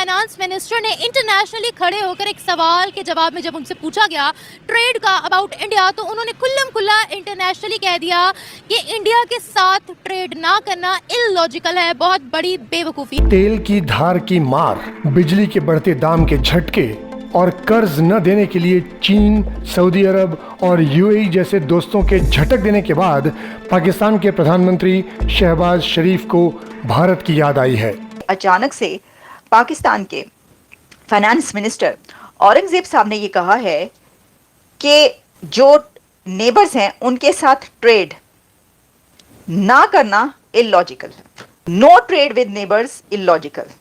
Finance minister ने internationally खड़े होकर एक सवाल के जवाब में जब उनसे पूछा गया ट्रेड का अबाउट इंडिया, तो उन्होंने खुल्लम खुल्ला इंटरनेशनली कह दिया कि इंडिया के साथ ट्रेड ना करना इलॉजिकल है, बहुत बड़ी बेवकूफ़ी। तेल की धार की मार, बिजली के बढ़ते दाम के झटके और कर्ज न देने के लिए चीन, सऊदी अरब और यूएई जैसे दोस्तों के झटक देने के बाद पाकिस्तान के प्रधानमंत्री शहबाज शरीफ को भारत की याद आई है। अचानक से पाकिस्तान के फाइनेंस मिनिस्टर औरंगजेब साहब ने ये कहा है कि जो नेबर्स हैं उनके साथ ट्रेड ना करना इलॉजिकल है। No trade with neighbours illogical.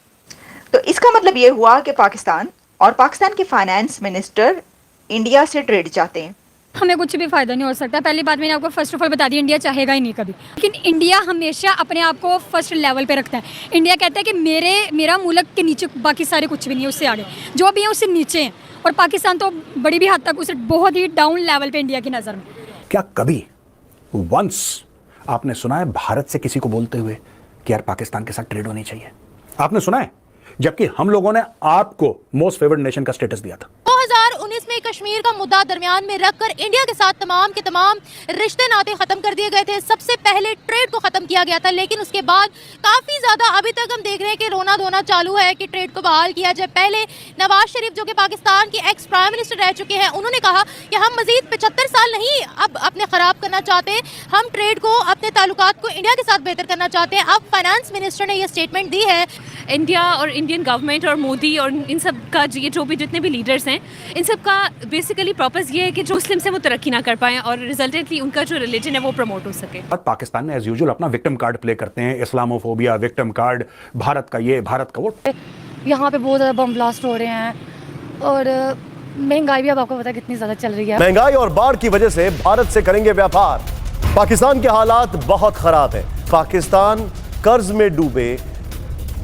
तो इसका मतलब ये हुआ कि पाकिस्तान और पाकिस्तान के फाइनेंस मिनिस्टर इंडिया से ट्रेड चाहते हैं। हमें कुछ भी फायदा नहीं हो सकता। पहली बात मैंने आपको फर्स्ट ऑफ ऑल बता दी, इंडिया चाहेगा ही नहीं कभी। लेकिन इंडिया हमेशा अपने आप को फर्स्ट लेवल पे रखता है। इंडिया कहता है कि मेरा मुल्क के नीचे बाकी सारे कुछ भी नहीं है, उससे आगे जो भी है उससे नीचे हैं। और पाकिस्तान तो बड़ी भी हद तक उसे बहुत ही डाउन लेवल पे इंडिया की नज़र में। क्या कभी वंस आपने सुना है भारत से किसी को बोलते हुए कि यार पाकिस्तान के साथ ट्रेड होनी चाहिए? आपने सुना है? जबकि हम लोगों ने आपको मोस्ट फेवर्ड नेशन का स्टेटस दिया था। 2019 में कश्मीर का मुद्दा दरमियान में रखकर इंडिया के साथ तमाम के तमाम रिश्ते नाते खत्म कर दिए गए थे। सबसे पहले ट्रेड को खत्म किया गया था, लेकिन उसके बाद काफी ज्यादा अभी तक हम देख रहे हैं कि रोना धोना चालू है कि ट्रेड को बहाल किया जाए। पहले नवाज शरीफ जो कि पाकिस्तान के एक्स प्राइम मिनिस्टर रह चुके हैं, उन्होंने कहा कि हम मजीद 75 साल नहीं अब अपने खराब करना चाहते, हम ट्रेड को, अपने ताल्लुकात को इंडिया के साथ बेहतर करना चाहते हैं। अब फाइनेंस मिनिस्टर ने यह स्टेटमेंट दी है। इंडिया और इंडियन गवर्नमेंट और मोदी और इन सब का ये जो भी जितने भी लीडर्स हैं, इन सब का बेसिकली पर्पस ये है कि जो मुस्लिम से वो तरक्की ना कर पाएं और रिजल्टेंटली उनका जो रिलीजन है वो प्रमोट हो सके। और पाकिस्तान ने एज यूजुअल अपना विक्टिम कार्ड प्ले करते हैं, इस्लामोफोबिया विक्टिम कार्ड, भारत का ये, भारत का वो। यहाँ पे बहुत ज़्यादा बम ब्लास्ट हो रहे हैं और महंगाई भी अब आपको पता है कितनी ज़्यादा चल रही है। महंगाई और बाढ़ की वजह से भारत से करेंगे व्यापार। पाकिस्तान के हालात बहुत खराब है। पाकिस्तान कर्ज में डूबे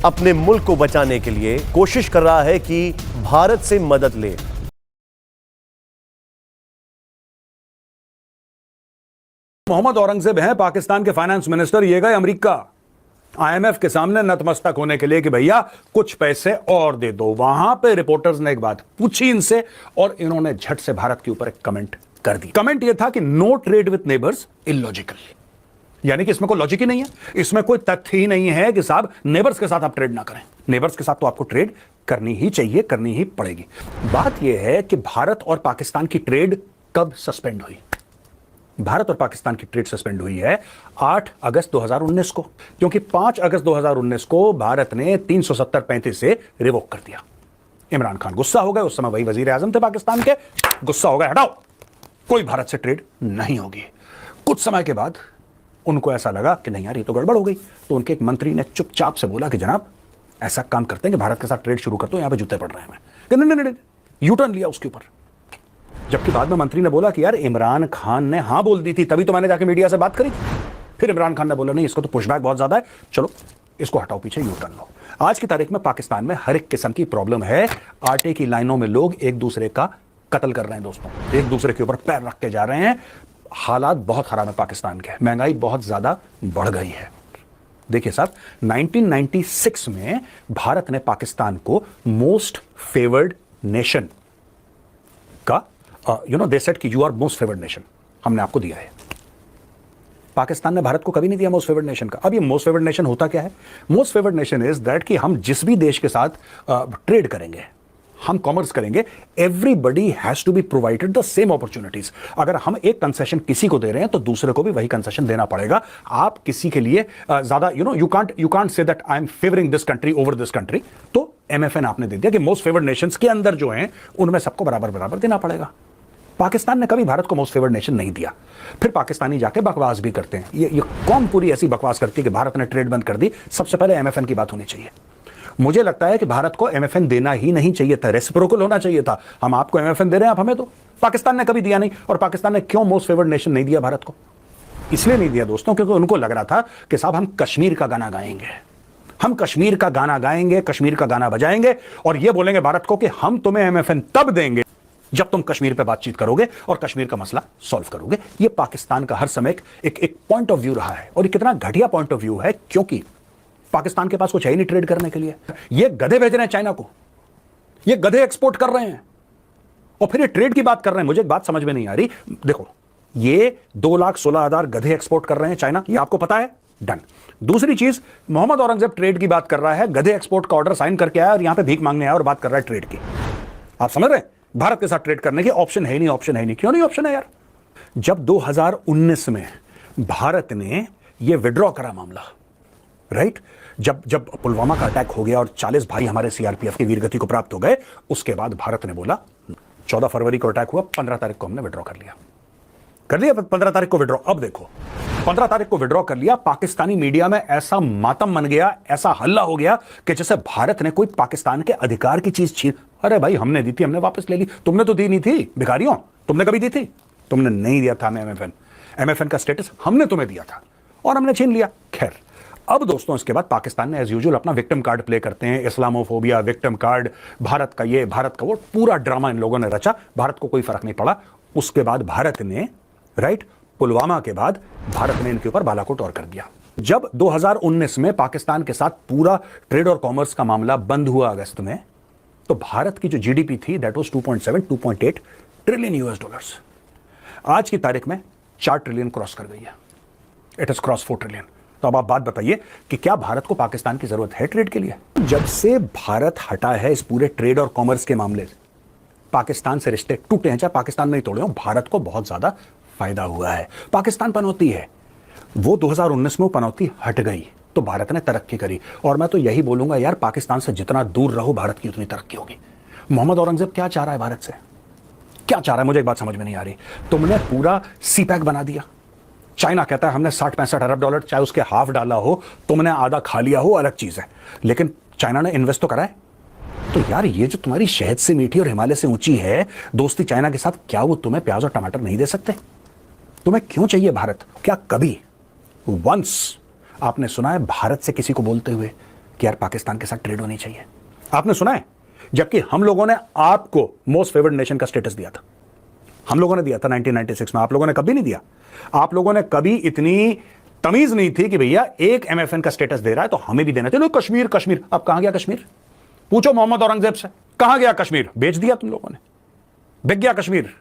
अपने मुल्क को बचाने के लिए कोशिश कर रहा है कि भारत से मदद ले। मोहम्मद औरंगजेब हैं पाकिस्तान के फाइनेंस मिनिस्टर। ये गए अमेरिका आईएमएफ के सामने नतमस्तक होने के लिए कि भैया कुछ पैसे और दे दो। वहां पे रिपोर्टर्स ने एक बात पूछी इनसे और इन्होंने झट से भारत के ऊपर एक कमेंट कर दी। कमेंट यह था कि no trade with neighbours illogical, यानी कि इसमें कोई लॉजिक ही नहीं है, इसमें कोई तथ्य ही नहीं है कि साहब नेबर्स के साथ आप ट्रेड ना करें। नेबर्स के साथ तो आपको ट्रेड करनी ही चाहिए, करनी ही पड़ेगी। बात यह है कि भारत और पाकिस्तान की ट्रेड कब सस्पेंड हुई? भारत और पाकिस्तान की ट्रेड सस्पेंड हुई है 8 अगस्त 2019 को, क्योंकि 5 अगस्त 2019 को भारत ने 370-35 से रिवोक कर दिया। इमरान खान गुस्सा हो गए, उस समय वही वजीर आजम थे पाकिस्तान के, गुस्सा हो गए, हटाओ कोई भारत से ट्रेड नहीं होगी। कुछ समय के बाद उनको ऐसा लगा कि नहीं यार ये तो गड़बड़ हो गई, तो उनके एक मंत्री ने चुपचाप से बोला कि जनाब ऐसा काम करते हैं कि भारत के साथ ट्रेड शुरू कर दो, यहां पे जूते पड़ रहे हैं। हमें नहीं, यू टर्न लिया उसके ऊपर। जबकि बाद में मंत्री ने बोला कि यार इमरान खान ने हाँ बोल दी थी, तभी तो मैंने जाके मीडिया से बात करी। फिर इमरान खान ने बोला नहीं, इसको तो पुशबैक बहुत ज्यादा है, चलो इसको हटाओ पीछे, यू टर्न लो। आज की तारीख में पाकिस्तान में हर एक किस्म की प्रॉब्लम है। आटे की लाइनों में लोग एक दूसरे का कत्ल कर रहे हैं दोस्तों, एक दूसरे के ऊपर पैर रख के जा रहे हैं। हालात बहुत खराब है पाकिस्तान के, महंगाई बहुत ज्यादा बढ़ गई है। देखिए साहब, 1996 में भारत ने पाकिस्तान को मोस्ट फेवर्ड नेशन का दे सेड कि you are most favoured nation, हमने आपको दिया है। पाकिस्तान ने भारत को कभी नहीं दिया मोस्ट फेवर्ड नेशन का। अब ये मोस्ट फेवर्ड नेशन होता क्या है? Most favoured nation is that कि हम जिस भी देश के साथ ट्रेड करेंगे, हम कॉमर्स करेंगे, everybody has to be provided the same opportunities. अगर हम एक कंसेशन किसी को दे रहे हैं तो दूसरे को भी वही कंसेशन देना पड़ेगा। आप किसी के लिए ज्यादा you can't say that I am favouring this country over this country. तो एमएफएन आपने दे दिया कि मोस्ट फेवर्ड नेशंस के अंदर जो हैं उनमें सबको बराबर बराबर देना पड़ेगा। पाकिस्तान ने कभी भारत को मोस्ट फेवर्ड नेशन नहीं दिया। फिर पाकिस्तानी जाके बकवास भी करते हैं। ये कौन पूरी ऐसी बकवास करती है कि भारत ने ट्रेड बंद कर दी? सबसे पहले एमएफएन की बात होनी चाहिए। मुझे लगता है कि भारत को एमएफएन देना ही नहीं चाहिए था, रेसिप्रोकल होना चाहिए था। हम आपको एमएफएन दे रहे हैं, आप हमें दो। पाकिस्तान ने कभी दिया नहीं। और पाकिस्तान ने क्यों मोस्ट फेवर्ड नेशन नहीं दिया भारत को? इसलिए नहीं दिया दोस्तों क्योंकि उनको लग रहा था कि साहब हम कश्मीर का गाना गाएंगे, हम कश्मीर का गाना गाएंगे, कश्मीर का गाना बजाएंगे और यह बोलेंगे भारत को कि हम तुम्हें एमएफएन तब देंगे जब तुम कश्मीर पे बातचीत करोगे और कश्मीर का मसला सॉल्व करोगे। ये पाकिस्तान का हर समय एक पॉइंट ऑफ व्यू रहा है। और ये कितना घटिया पॉइंट ऑफ व्यू है, क्योंकि पाकिस्तान के पास कुछ है ही नहीं ट्रेड करने के लिए। ये गधे भेज रहे हैं चाइना को, ये गधे एक्सपोर्ट कर रहे हैं और फिर ये ट्रेड की बात कर रहे हैं। मुझे एक बात समझ में नहीं आ रही, देखो ये 2,16,000 गधे एक्सपोर्ट कर रहे हैं चाइना, ये आपको पता है, डन। दूसरी चीज, मोहम्मद औरंगजेब ट्रेड की बात कर रहा है, गधे एक्सपोर्ट का ऑर्डर साइन करके आया और यहां पे भीख मांगने आया और बात कर रहा है ट्रेड की। आप समझ रहे हैं, भारत के साथ ट्रेड करने की ऑप्शन है ही नहीं, ऑप्शन है ही नहीं। क्यों नहीं ऑप्शन है यार? जब 2019 में भारत ने ये विड्रॉ करा मामला, राइट, जब पुलवामा का अटैक हो गया और 40 भाई हमारे सीआरपीएफ की वीरगति को प्राप्त हो गए, उसके बाद भारत ने बोला 14 फरवरी को अटैक हुआ, 15 तारीख को हमने विड्रॉ कर लिया 15 तारीख को विड्रॉ। अब देखो 15 तारीख को विड्रॉ कर लिया, पाकिस्तानी मीडिया में ऐसा मातम मन गया, ऐसा हल्ला हो गया कि जैसे भारत ने कोई पाकिस्तान के अधिकार की चीज छीन। अरे भाई हमने दी थी, हमने वापस ले ली, तुमने तो दी नहीं थी भिखारियों, तुमने कभी दी थी? तुमने नहीं दिया था हमें एमएफएन का स्टेटस, हमने तुम्हें दिया था और हमने छीन लिया। खैर अब दोस्तों इसके बाद पाकिस्तान ने एज यूजुअल अपना विक्टिम कार्ड प्ले करते हैं, इस्लामोफोबिया, विक्टिम कार्ड, भारत का ये, भारत का वो, पूरा ड्रामा इन लोगों ने रचा। भारत को कोई फर्क नहीं पड़ा। उसके बाद भारत ने, राइट, पुलवामा के बाद भारत ने इनके ऊपर बालाकोट और कर दिया। जब 2019 में पाकिस्तान के साथ पूरा ट्रेड और कॉमर्स का मामला बंद हुआ अगस्त में, तो भारत की जो जीडीपी थी that was 2.8 trillion US dollars. आज की तारीख में 4 ट्रिलियन क्रॉस कर गई है, इट इज क्रॉस 4 ट्रिलियन। तो अब आप बात बताइए कि क्या भारत को पाकिस्तान की जरूरत है ट्रेड के लिए? जब से भारत हटा है इस पूरे ट्रेड और कॉमर्स के मामले से, पाकिस्तान से रिश्ते टूटे हैं, चाहे पाकिस्तान नहीं तोड़े हो, भारत को बहुत ज्यादा फायदा हुआ है। पाकिस्तान पनौती है, वो 2019 में पनौती हट गई तो भारत ने तरक्की करी। और मैं तो यही बोलूंगा यार, पाकिस्तान से जितना दूर रहो भारत की उतनी तरक्की होगी। मोहम्मद औरंगजेब क्या चाह रहा है भारत से, क्या चाह रहा है? मुझे एक बात समझ में नहीं आ रही। तुमने पूरा सीपैक बना दिया, चाइना कहता है हमने 60-65 अरब डॉलर, चाहे उसके हाफ डाला हो, तुमने आधा खा लिया हो, अलग चीज है, लेकिन चाइना ने इन्वेस्ट तो करा है। तो यार ये जो तुम्हारी शहद से मीठी और हिमालय से ऊंची है दोस्ती चाइना के साथ, क्या वो तुम्हें प्याज और टमाटर नहीं दे सकते? तुम्हें क्यों चाहिए भारत? क्या कभी वंस आपने सुना है भारत से किसी को बोलते हुए कि यार पाकिस्तान के साथ ट्रेड होनी चाहिए? आपने सुना है? जबकि हम लोगों ने आपको मोस्ट फेवर्ड नेशन का स्टेटस दिया था, हम लोगों ने दिया था 1996 में, आप लोगों ने कभी नहीं दिया। आप लोगों ने कभी इतनी तमीज नहीं थी कि भैया एक एमएफएन का स्टेटस दे रहा है तो हमें भी देना चाहिए। कश्मीर, कश्मीर, अब कहां गया कश्मीर? पूछो मोहम्मद औरंगजेब से, कहां गया कश्मीर? बेच दिया तुम लोगों ने, बिक गया कश्मीर।